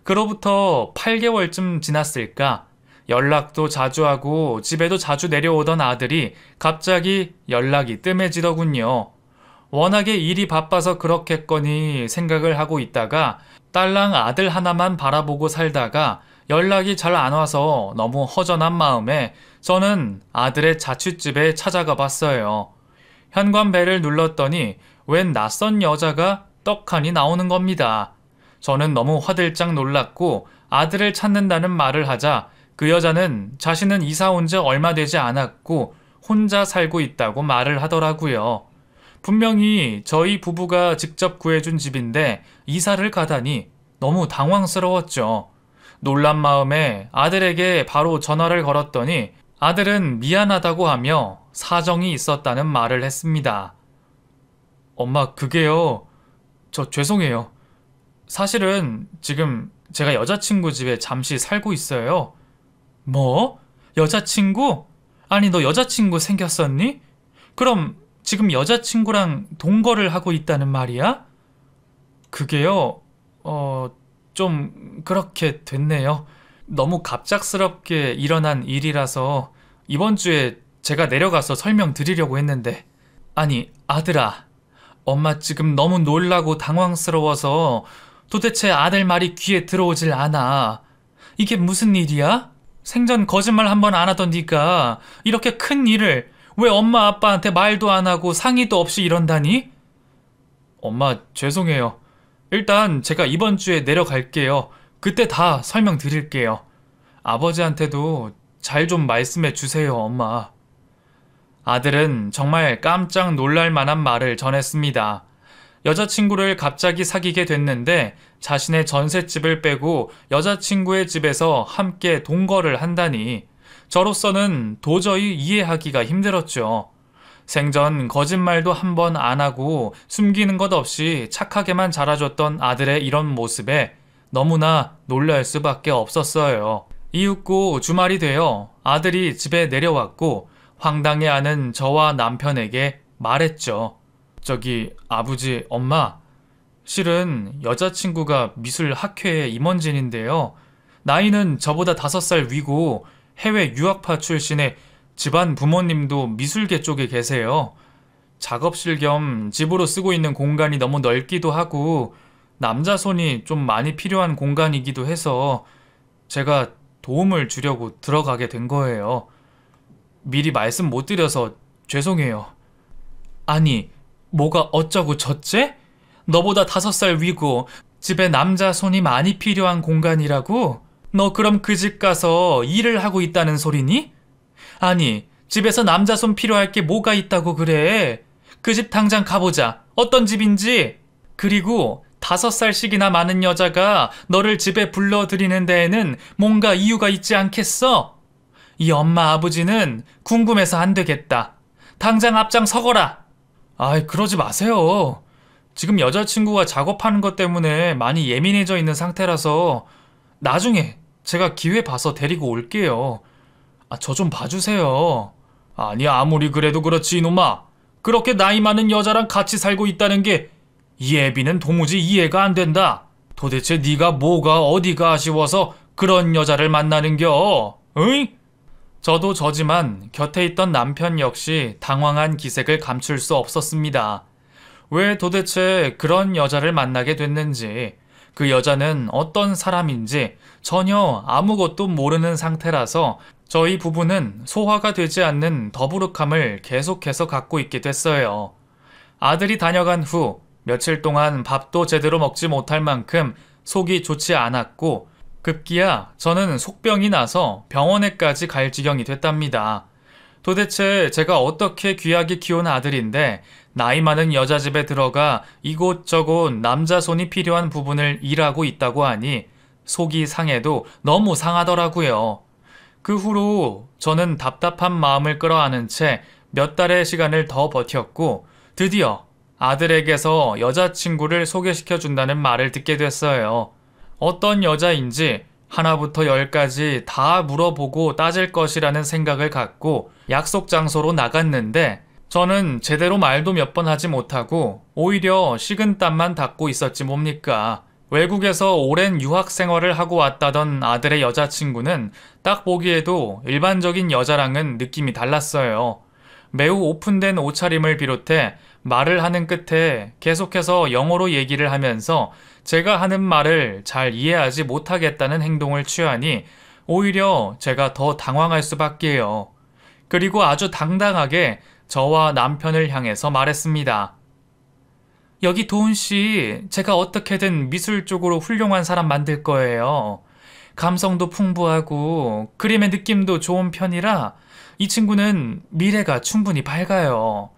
그로부터 8개월쯤 지났을까? 연락도 자주 하고 집에도 자주 내려오던 아들이 갑자기 연락이 뜸해지더군요. 워낙에 일이 바빠서 그렇겠거니 생각을 하고 있다가 딸랑 아들 하나만 바라보고 살다가 연락이 잘 안 와서 너무 허전한 마음에 저는 아들의 자취집에 찾아가 봤어요. 현관벨을 눌렀더니 웬 낯선 여자가 떡하니 나오는 겁니다. 저는 너무 화들짝 놀랐고 아들을 찾는다는 말을 하자 그 여자는 자신은 이사 온 지 얼마 되지 않았고 혼자 살고 있다고 말을 하더라고요. 분명히 저희 부부가 직접 구해준 집인데 이사를 가다니 너무 당황스러웠죠. 놀란 마음에 아들에게 바로 전화를 걸었더니 아들은 미안하다고 하며 사정이 있었다는 말을 했습니다. 엄마, 그게요. 저 죄송해요. 사실은 지금 제가 여자친구 집에 잠시 살고 있어요. 뭐? 여자친구? 아니, 너 여자친구 생겼었니? 그럼 지금 여자친구랑 동거를 하고 있다는 말이야? 그게요, 좀 그렇게 됐네요. 너무 갑작스럽게 일어난 일이라서 이번 주에 제가 내려가서 설명드리려고 했는데. 아니, 아들아. 엄마 지금 너무 놀라고 당황스러워서 도대체 아들 말이 귀에 들어오질 않아. 이게 무슨 일이야? 생전 거짓말 한 번 안 하던 네가 이렇게 큰 일을 왜 엄마 아빠한테 말도 안 하고 상의도 없이 이런다니? 엄마, 죄송해요. 일단 제가 이번 주에 내려갈게요. 그때 다 설명드릴게요. 아버지한테도 잘 좀 말씀해 주세요, 엄마. 아들은 정말 깜짝 놀랄 만한 말을 전했습니다. 여자친구를 갑자기 사귀게 됐는데 자신의 전셋집을 빼고 여자친구의 집에서 함께 동거를 한다니 저로서는 도저히 이해하기가 힘들었죠. 생전 거짓말도 한 번 안 하고 숨기는 것 없이 착하게만 자라줬던 아들의 이런 모습에 너무나 놀랄 수밖에 없었어요. 이윽고 주말이 되어 아들이 집에 내려왔고 황당해하는 저와 남편에게 말했죠. 저기 아버지, 엄마, 실은 여자친구가 미술 학회의 임원진인데요. 나이는 저보다 5살 위고 해외 유학파 출신의 집안 부모님도 미술계 쪽에 계세요. 작업실 겸 집으로 쓰고 있는 공간이 너무 넓기도 하고 남자 손이 좀 많이 필요한 공간이기도 해서 제가 도움을 주려고 들어가게 된 거예요. 미리 말씀 못 드려서 죄송해요. 아니, 뭐가 어쩌고 저째? 너보다 5살 위고 집에 남자 손이 많이 필요한 공간이라고? 너 그럼 그 집 가서 일을 하고 있다는 소리니? 아니, 집에서 남자 손 필요할 게 뭐가 있다고 그래? 그 집 당장 가보자. 어떤 집인지. 그리고 5살씩이나 많은 여자가 너를 집에 불러들이는 데에는 뭔가 이유가 있지 않겠어? 이 엄마 아버지는 궁금해서 안 되겠다. 당장 앞장 서거라. 아이, 그러지 마세요. 지금 여자친구가 작업하는 것 때문에 많이 예민해져 있는 상태라서 나중에 제가 기회 봐서 데리고 올게요. 저 좀 봐주세요. 아니, 아무리 그래도 그렇지, 이놈아. 그렇게 나이 많은 여자랑 같이 살고 있다는 게 예비는 도무지 이해가 안 된다. 도대체 네가 뭐가 어디가 아쉬워서 그런 여자를 만나는겨? 응? 저도 저지만 곁에 있던 남편 역시 당황한 기색을 감출 수 없었습니다. 왜 도대체 그런 여자를 만나게 됐는지, 그 여자는 어떤 사람인지 전혀 아무것도 모르는 상태라서 저희 부부는 소화가 되지 않는 더부룩함을 계속해서 갖고 있게 됐어요. 아들이 다녀간 후 며칠 동안 밥도 제대로 먹지 못할 만큼 속이 좋지 않았고, 급기야 저는 속병이 나서 병원에까지 갈 지경이 됐답니다. 도대체 제가 어떻게 귀하게 키운 아들인데 나이 많은 여자 집에 들어가 이곳저곳 남자 손이 필요한 부분을 일하고 있다고 하니 속이 상해도 너무 상하더라고요. 그 후로 저는 답답한 마음을 끌어안은 채 몇 달의 시간을 더 버텼고, 드디어 아들에게서 여자친구를 소개시켜준다는 말을 듣게 됐어요. 어떤 여자인지 하나부터 열까지 다 물어보고 따질 것이라는 생각을 갖고 약속 장소로 나갔는데, 저는 제대로 말도 몇 번 하지 못하고 오히려 식은땀만 닦고 있었지 뭡니까. 외국에서 오랜 유학 생활을 하고 왔다던 아들의 여자친구는 딱 보기에도 일반적인 여자랑은 느낌이 달랐어요. 매우 오픈된 옷차림을 비롯해 말을 하는 끝에 계속해서 영어로 얘기를 하면서 제가 하는 말을 잘 이해하지 못하겠다는 행동을 취하니 오히려 제가 더 당황할 수밖에요. 그리고 아주 당당하게 저와 남편을 향해서 말했습니다. 여기 도훈 씨, 제가 어떻게든 미술 쪽으로 훌륭한 사람 만들 거예요. 감성도 풍부하고 그림의 느낌도 좋은 편이라 이 친구는 미래가 충분히 밝아요.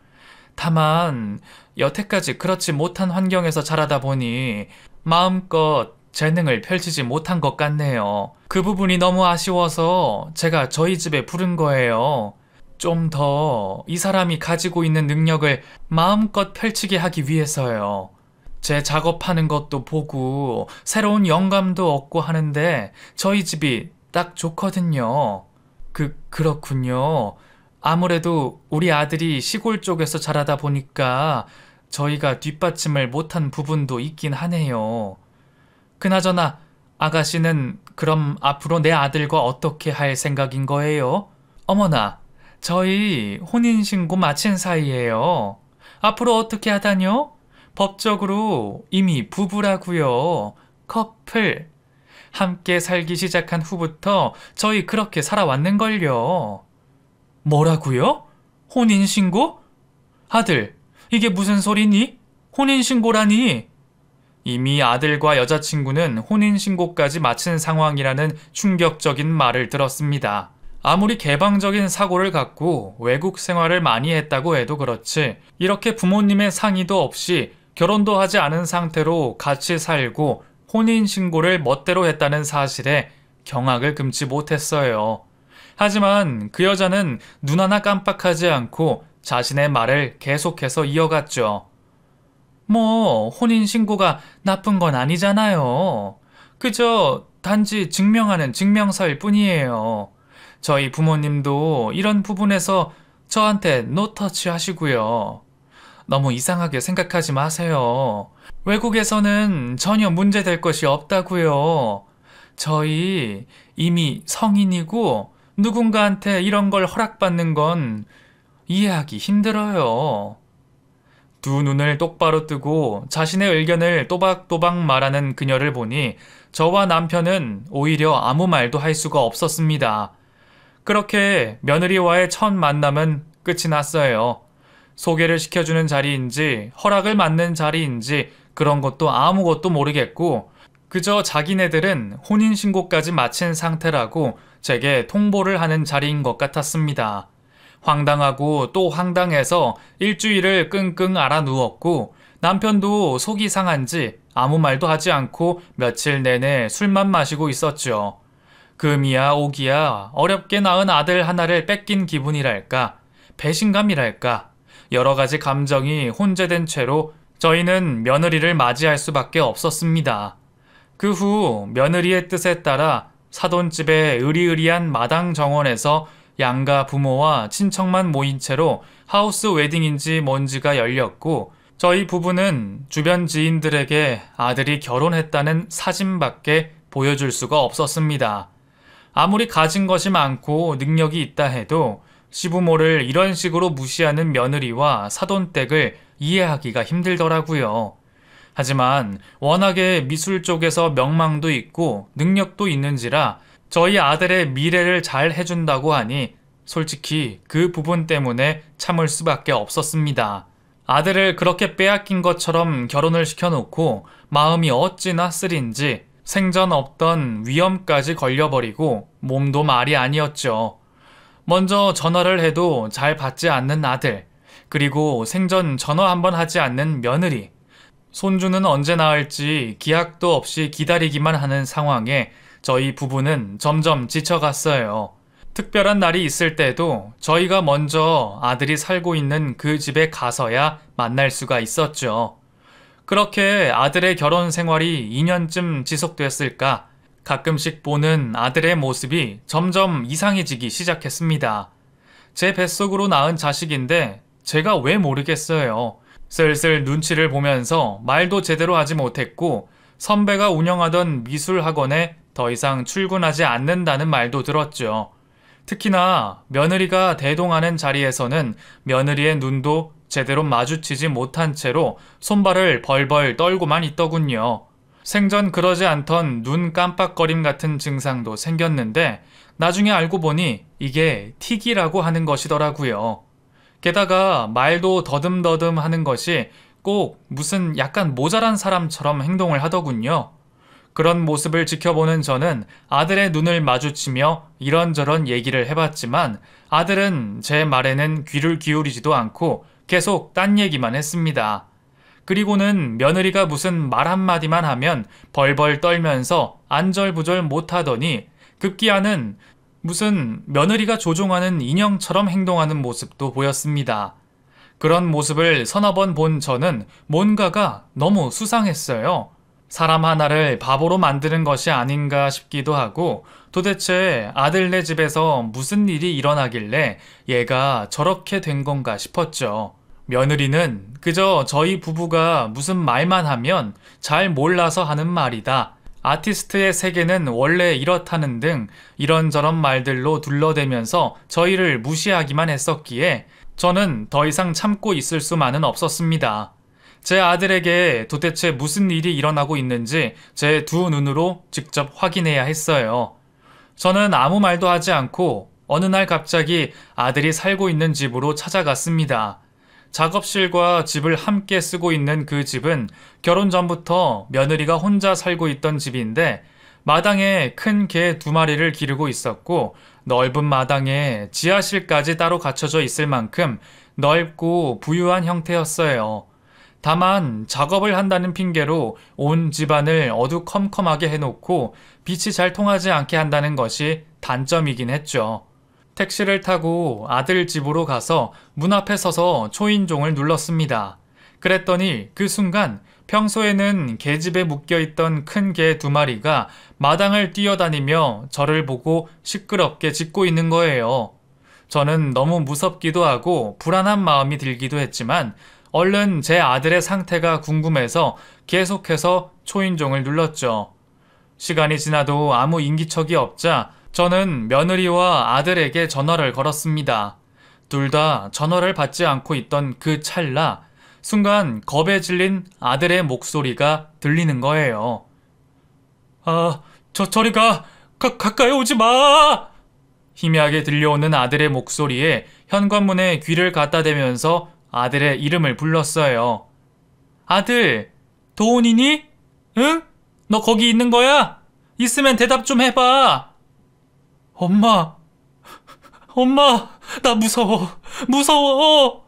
다만 여태까지 그렇지 못한 환경에서 자라다 보니 마음껏 재능을 펼치지 못한 것 같네요. 그 부분이 너무 아쉬워서 제가 저희 집에 부른 거예요. 좀 더 이 사람이 가지고 있는 능력을 마음껏 펼치게 하기 위해서요. 제 작업하는 것도 보고 새로운 영감도 얻고 하는데 저희 집이 딱 좋거든요. 그렇군요. 아무래도 우리 아들이 시골 쪽에서 자라다 보니까 저희가 뒷받침을 못한 부분도 있긴 하네요. 그나저나 아가씨는 그럼 앞으로 내 아들과 어떻게 할 생각인 거예요? 어머나, 저희 혼인신고 마친 사이예요. 앞으로 어떻게 하다뇨? 법적으로 이미 부부라고요. 커플. 함께 살기 시작한 후부터 저희 그렇게 살아왔는걸요. 뭐라고요? 혼인신고? 아들, 이게 무슨 소리니? 혼인신고라니? 이미 아들과 여자친구는 혼인신고까지 마친 상황이라는 충격적인 말을 들었습니다. 아무리 개방적인 사고를 갖고 외국 생활을 많이 했다고 해도 그렇지, 이렇게 부모님의 상의도 없이 결혼도 하지 않은 상태로 같이 살고 혼인신고를 멋대로 했다는 사실에 경악을 금치 못했어요. 하지만 그 여자는 눈 하나 깜빡하지 않고 자신의 말을 계속해서 이어갔죠. 뭐 혼인신고가 나쁜 건 아니잖아요. 그저 단지 증명하는 증명서일 뿐이에요. 저희 부모님도 이런 부분에서 저한테 노터치 하시고요. 너무 이상하게 생각하지 마세요. 외국에서는 전혀 문제될 것이 없다고요. 저희 이미 성인이고 누군가한테 이런 걸 허락받는 건 이해하기 힘들어요. 두 눈을 똑바로 뜨고 자신의 의견을 또박또박 말하는 그녀를 보니 저와 남편은 오히려 아무 말도 할 수가 없었습니다. 그렇게 며느리와의 첫 만남은 끝이 났어요. 소개를 시켜주는 자리인지 허락을 받는 자리인지 그런 것도 아무것도 모르겠고, 그저 자기네들은 혼인신고까지 마친 상태라고 제게 통보를 하는 자리인 것 같았습니다. 황당하고 또 황당해서 일주일을 끙끙 앓아 누웠고, 남편도 속이 상한지 아무 말도 하지 않고 며칠 내내 술만 마시고 있었죠. 금이야 오기야 어렵게 낳은 아들 하나를 뺏긴 기분이랄까, 배신감이랄까, 여러 가지 감정이 혼재된 채로 저희는 며느리를 맞이할 수밖에 없었습니다. 그 후 며느리의 뜻에 따라 사돈집의 으리으리한 마당 정원에서 양가 부모와 친척만 모인 채로 하우스 웨딩인지 뭔지가 열렸고, 저희 부부는 주변 지인들에게 아들이 결혼했다는 사진밖에 보여줄 수가 없었습니다. 아무리 가진 것이 많고 능력이 있다 해도 시부모를 이런 식으로 무시하는 며느리와 사돈댁을 이해하기가 힘들더라고요. 하지만 워낙에 미술 쪽에서 명망도 있고 능력도 있는지라 저희 아들의 미래를 잘 해준다고 하니 솔직히 그 부분 때문에 참을 수밖에 없었습니다. 아들을 그렇게 빼앗긴 것처럼 결혼을 시켜놓고 마음이 어찌나 쓰린지 생전 없던 위험까지 걸려버리고 몸도 말이 아니었죠. 먼저 전화를 해도 잘 받지 않는 아들, 그리고 생전 전화 한번 하지 않는 며느리, 손주는 언제 낳을지 기약도 없이 기다리기만 하는 상황에 저희 부부는 점점 지쳐갔어요. 특별한 날이 있을 때도 저희가 먼저 아들이 살고 있는 그 집에 가서야 만날 수가 있었죠. 그렇게 아들의 결혼 생활이 2년쯤 지속됐을까 가끔씩 보는 아들의 모습이 점점 이상해지기 시작했습니다. 제 뱃속으로 낳은 자식인데 제가 왜 모르겠어요. 슬슬 눈치를 보면서 말도 제대로 하지 못했고 선배가 운영하던 미술학원에 더 이상 출근하지 않는다는 말도 들었죠. 특히나 며느리가 대동하는 자리에서는 며느리의 눈도 제대로 마주치지 못한 채로 손발을 벌벌 떨고만 있더군요. 생전 그러지 않던 눈 깜빡거림 같은 증상도 생겼는데 나중에 알고 보니 이게 틱이라고 하는 것이더라고요. 게다가 말도 더듬더듬 하는 것이 꼭 무슨 약간 모자란 사람처럼 행동을 하더군요. 그런 모습을 지켜보는 저는 아들의 눈을 마주치며 이런저런 얘기를 해봤지만 아들은 제 말에는 귀를 기울이지도 않고 계속 딴 얘기만 했습니다. 그리고는 며느리가 무슨 말 한마디만 하면 벌벌 떨면서 안절부절 못하더니 급기야는 무슨 며느리가 조종하는 인형처럼 행동하는 모습도 보였습니다. 그런 모습을 서너 번 본 저는 뭔가가 너무 수상했어요. 사람 하나를 바보로 만드는 것이 아닌가 싶기도 하고 도대체 아들네 집에서 무슨 일이 일어나길래 얘가 저렇게 된 건가 싶었죠. 며느리는 그저 저희 부부가 무슨 말만 하면 잘 몰라서 하는 말이다. 아티스트의 세계는 원래 이렇다는 등 이런저런 말들로 둘러대면서 저희를 무시하기만 했었기에 저는 더 이상 참고 있을 수만은 없었습니다. 제 아들에게 도대체 무슨 일이 일어나고 있는지 제 두 눈으로 직접 확인해야 했어요. 저는 아무 말도 하지 않고 어느 날 갑자기 아들이 살고 있는 집으로 찾아갔습니다. 작업실과 집을 함께 쓰고 있는 그 집은 결혼 전부터 며느리가 혼자 살고 있던 집인데 마당에 큰 개 2마리를 기르고 있었고 넓은 마당에 지하실까지 따로 갖춰져 있을 만큼 넓고 부유한 형태였어요. 다만 작업을 한다는 핑계로 온 집안을 어두컴컴하게 해놓고 빛이 잘 통하지 않게 한다는 것이 단점이긴 했죠. 택시를 타고 아들 집으로 가서 문 앞에 서서 초인종을 눌렀습니다. 그랬더니 그 순간 평소에는 개집에 묶여있던 큰 개 2마리가 마당을 뛰어다니며 저를 보고 시끄럽게 짖고 있는 거예요. 저는 너무 무섭기도 하고 불안한 마음이 들기도 했지만 얼른 제 아들의 상태가 궁금해서 계속해서 초인종을 눌렀죠. 시간이 지나도 아무 인기척이 없자 저는 며느리와 아들에게 전화를 걸었습니다. 둘 다 전화를 받지 않고 있던 그 찰나 순간 겁에 질린 아들의 목소리가 들리는 거예요. 저리 가까이 오지 마! 희미하게 들려오는 아들의 목소리에 현관문에 귀를 갖다 대면서 아들의 이름을 불렀어요. 아들, 도훈이니? 응? 너 거기 있는 거야? 있으면 대답 좀 해봐. 엄마, 나 무서워.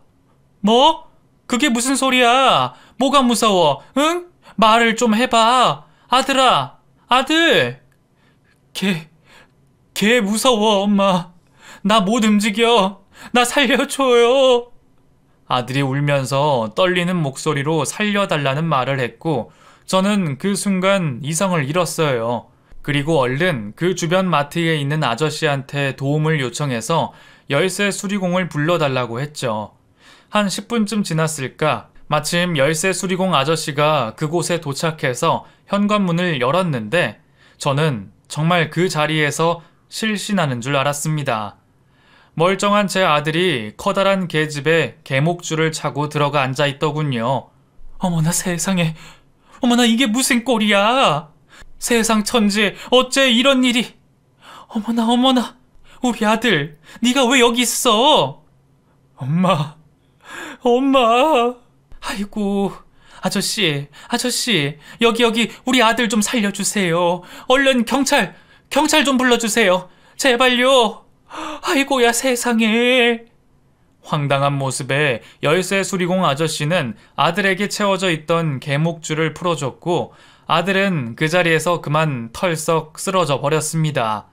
뭐? 그게 무슨 소리야? 뭐가 무서워? 응? 말을 좀 해봐. 아들아, 아들. 걔 무서워, 엄마. 나 못 움직여. 나 살려줘요. 아들이 울면서 떨리는 목소리로 살려달라는 말을 했고 저는 그 순간 이성을 잃었어요. 그리고 얼른 그 주변 마트에 있는 아저씨한테 도움을 요청해서 열쇠 수리공을 불러달라고 했죠. 한 10분쯤 지났을까? 마침 열쇠 수리공 아저씨가 그곳에 도착해서 현관문을 열었는데 저는 정말 그 자리에서 실신하는 줄 알았습니다. 멀쩡한 제 아들이 커다란 계집에 계목줄을 차고 들어가 앉아 있더군요. 어머나 세상에, 어머나 이게 무슨 꼴이야? 세상 천지에 어째 이런 일이? 어머나 어머나, 우리 아들, 네가 왜 여기 있어? 엄마, 엄마. 아이고, 아저씨, 여기 우리 아들 좀 살려주세요. 얼른 경찰 좀 불러주세요. 제발요. 아이고야 세상에. 황당한 모습에 열쇠 수리공 아저씨는 아들에게 채워져 있던 계목줄을 풀어줬고 아들은 그 자리에서 그만 털썩 쓰러져 버렸습니다.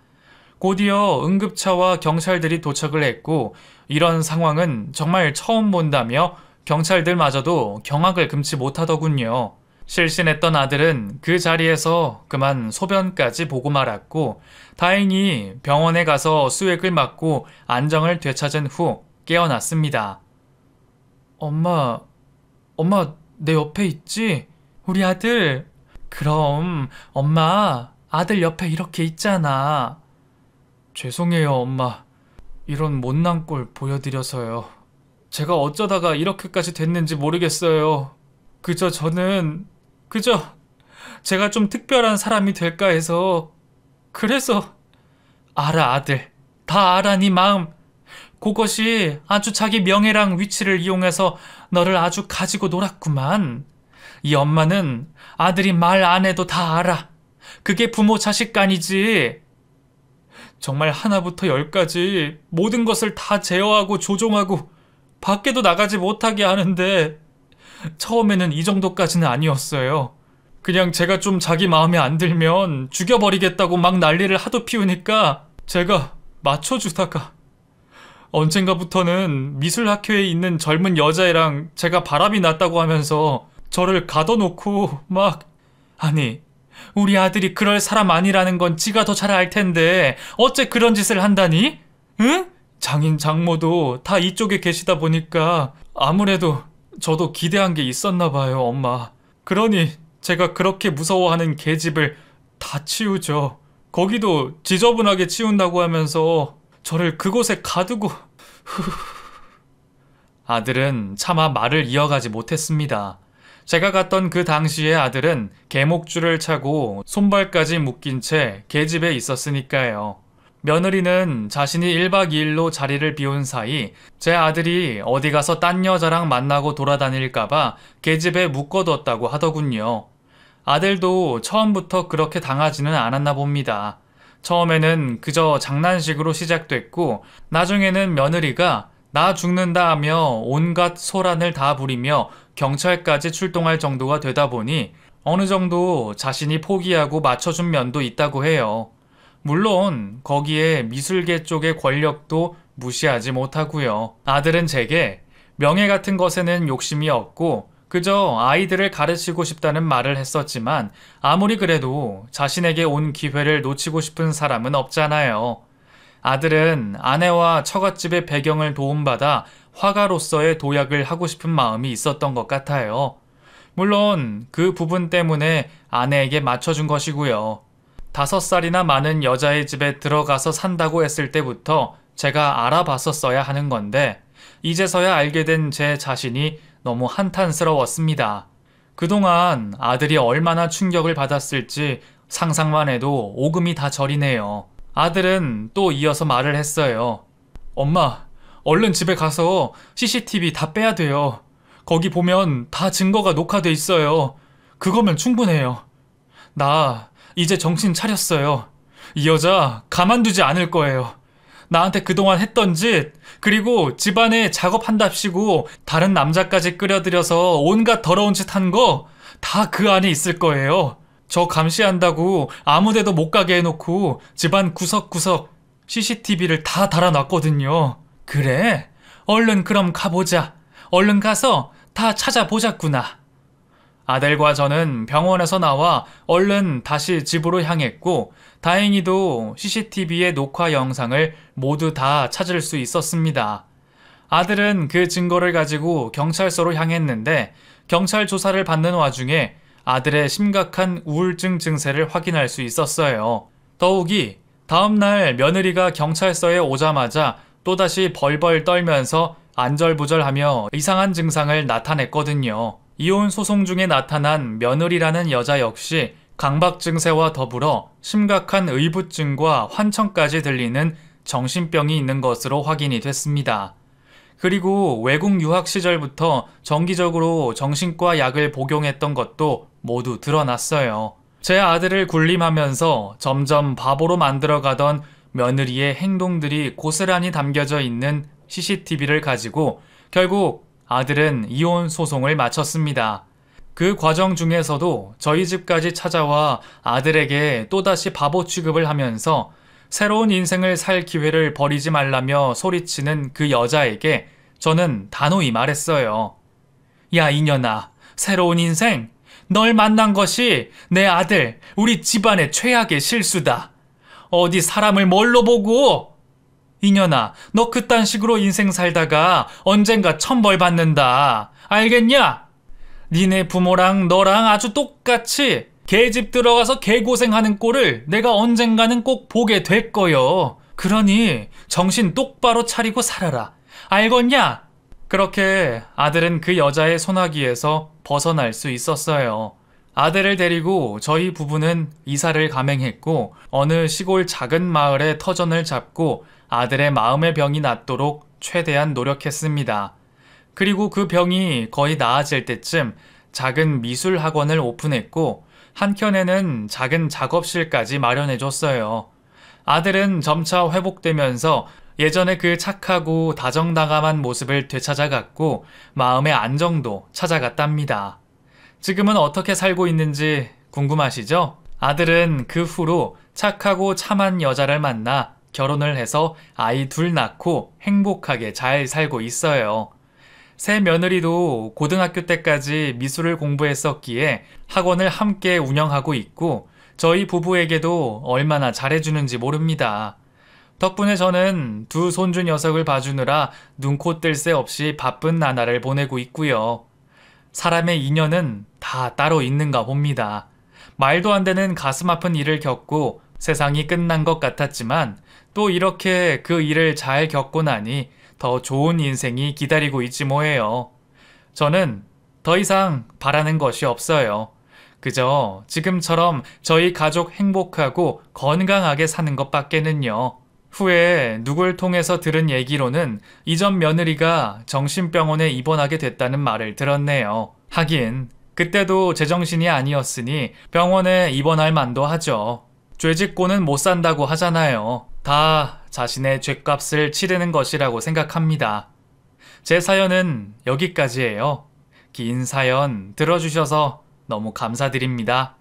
곧이어 응급차와 경찰들이 도착을 했고 이런 상황은 정말 처음 본다며 경찰들마저도 경악을 금치 못하더군요. 실신했던 아들은 그 자리에서 그만 소변까지 보고 말았고 다행히 병원에 가서 수액을 맞고 안정을 되찾은 후 깨어났습니다. 엄마 내 옆에 있지? 우리 아들. 그럼 엄마 아들 옆에 이렇게 있잖아. 죄송해요 엄마. 이런 못난 꼴 보여드려서요. 제가 어쩌다가 이렇게까지 됐는지 모르겠어요. 저는 제가 좀 특별한 사람이 될까 해서. 그래서. 알아 아들, 다 알아 네 마음. 그것이 아주 자기 명예랑 위치를 이용해서 너를 아주 가지고 놀았구만. 이 엄마는 아들이 말 안 해도 다 알아. 그게 부모 자식간이지. 정말 하나부터 열까지 모든 것을 다 제어하고 조종하고 밖에도 나가지 못하게 하는데 처음에는 이 정도까지는 아니었어요. 그냥 제가 좀 자기 마음에 안 들면 죽여버리겠다고 막 난리를 하도 피우니까 제가 맞춰주다가 언젠가부터는 미술학교에 있는 젊은 여자애랑 제가 바람이 났다고 하면서 저를 가둬놓고 막. 아니, 우리 아들이 그럴 사람 아니라는 건 지가 더 잘 알 텐데 어째 그런 짓을 한다니? 응? 장인 장모도 다 이쪽에 계시다 보니까 아무래도 저도 기대한 게 있었나 봐요, 엄마. 그러니 제가 그렇게 무서워하는 계집을 다 치우죠. 거기도 지저분하게 치운다고 하면서 저를 그곳에 가두고. 아들은 차마 말을 이어가지 못했습니다. 제가 갔던 그 당시에 아들은 계목줄을 차고 손발까지 묶인 채 계집에 있었으니까요. 며느리는 자신이 1박 2일로 자리를 비운 사이 제 아들이 어디 가서 딴 여자랑 만나고 돌아다닐까봐 계집에 묶어뒀다고 하더군요. 아들도 처음부터 그렇게 당하지는 않았나 봅니다. 처음에는 그저 장난식으로 시작됐고 나중에는 며느리가 나 죽는다 하며 온갖 소란을 다 부리며 경찰까지 출동할 정도가 되다 보니 어느 정도 자신이 포기하고 맞춰준 면도 있다고 해요. 물론 거기에 미술계 쪽의 권력도 무시하지 못하고요. 아들은 제게 명예 같은 것에는 욕심이 없고 그저 아이들을 가르치고 싶다는 말을 했었지만 아무리 그래도 자신에게 온 기회를 놓치고 싶은 사람은 없잖아요. 아들은 아내와 처갓집의 배경을 도움받아 화가로서의 도약을 하고 싶은 마음이 있었던 것 같아요. 물론 그 부분 때문에 아내에게 맞춰준 것이고요. 5살이나 많은 여자의 집에 들어가서 산다고 했을 때부터 제가 알아봤었어야 하는 건데 이제서야 알게 된 제 자신이 너무 한탄스러웠습니다. 그동안 아들이 얼마나 충격을 받았을지 상상만 해도 오금이 다 저리네요. 아들은 또 이어서 말을 했어요. 엄마, 얼른 집에 가서 CCTV 다 빼야 돼요. 거기 보면 다 증거가 녹화돼 있어요. 그거면 충분해요. 나 이제 정신 차렸어요. 이 여자 가만두지 않을 거예요. 나한테 그동안 했던 짓, 그리고 집안에 작업한답시고 다른 남자까지 끌어들여서 온갖 더러운 짓 한 거 다 그 안에 있을 거예요. 저 감시한다고 아무데도 못 가게 해놓고 집안 구석구석 CCTV를 다 달아놨거든요. 그래? 얼른 그럼 가보자. 얼른 가서 다 찾아보자꾸나. 아들과 저는 병원에서 나와 얼른 다시 집으로 향했고, 다행히도 CCTV의 녹화 영상을 모두 다 찾을 수 있었습니다. 아들은 그 증거를 가지고 경찰서로 향했는데, 경찰 조사를 받는 와중에 아들의 심각한 우울증 증세를 확인할 수 있었어요. 더욱이 다음날 며느리가 경찰서에 오자마자 또다시 벌벌 떨면서 안절부절하며 이상한 증상을 나타냈거든요. 이혼 소송 중에 나타난 며느리라는 여자 역시 강박 증세와 더불어 심각한 의부증과 환청까지 들리는 정신병이 있는 것으로 확인이 됐습니다. 그리고 외국 유학 시절부터 정기적으로 정신과 약을 복용했던 것도 모두 드러났어요. 제 아들을 군림하면서 점점 바보로 만들어가던 며느리의 행동들이 고스란히 담겨져 있는 CCTV를 가지고 결국 아들은 이혼 소송을 마쳤습니다. 그 과정 중에서도 저희 집까지 찾아와 아들에게 또다시 바보 취급을 하면서 새로운 인생을 살 기회를 버리지 말라며 소리치는 그 여자에게 저는 단호히 말했어요. 야, 이년아, 새로운 인생? 널 만난 것이 내 아들, 우리 집안의 최악의 실수다. 어디 사람을 뭘로 보고? 이년아, 너 그딴 식으로 인생 살다가 언젠가 천벌 받는다. 알겠냐? 니네 부모랑 너랑 아주 똑같이 개집 들어가서 개고생하는 꼴을 내가 언젠가는 꼭 보게 될 거요. 그러니 정신 똑바로 차리고 살아라. 알겠냐? 그렇게 아들은 그 여자의 소나기에서 벗어날 수 있었어요. 아들을 데리고 저희 부부는 이사를 감행했고 어느 시골 작은 마을에 터전을 잡고 아들의 마음의 병이 낫도록 최대한 노력했습니다. 그리고 그 병이 거의 나아질 때쯤 작은 미술 학원을 오픈했고 한켠에는 작은 작업실까지 마련해줬어요. 아들은 점차 회복되면서 예전에 그 착하고 다정다감한 모습을 되찾아갔고 마음의 안정도 찾아갔답니다. 지금은 어떻게 살고 있는지 궁금하시죠? 아들은 그 후로 착하고 참한 여자를 만나 결혼을 해서 아이 둘 낳고 행복하게 잘 살고 있어요. 새 며느리도 고등학교 때까지 미술을 공부했었기에 학원을 함께 운영하고 있고 저희 부부에게도 얼마나 잘해주는지 모릅니다. 덕분에 저는 두 손주 녀석을 봐주느라 눈코 뜰 새 없이 바쁜 나날을 보내고 있고요. 사람의 인연은 다 따로 있는가 봅니다. 말도 안 되는 가슴 아픈 일을 겪고 세상이 끝난 것 같았지만 또 이렇게 그 일을 잘 겪고 나니 더 좋은 인생이 기다리고 있지 뭐예요. 저는 더 이상 바라는 것이 없어요. 그저 지금처럼 저희 가족 행복하고 건강하게 사는 것밖에는요. 후에 누굴 통해서 들은 얘기로는 이전 며느리가 정신병원에 입원하게 됐다는 말을 들었네요. 하긴 그때도 제정신이 아니었으니 병원에 입원할 만도 하죠. 죄짓고는 못 산다고 하잖아요. 다 자신의 죗값을 치르는 것이라고 생각합니다. 제 사연은 여기까지예요. 긴 사연 들어주셔서 너무 감사드립니다.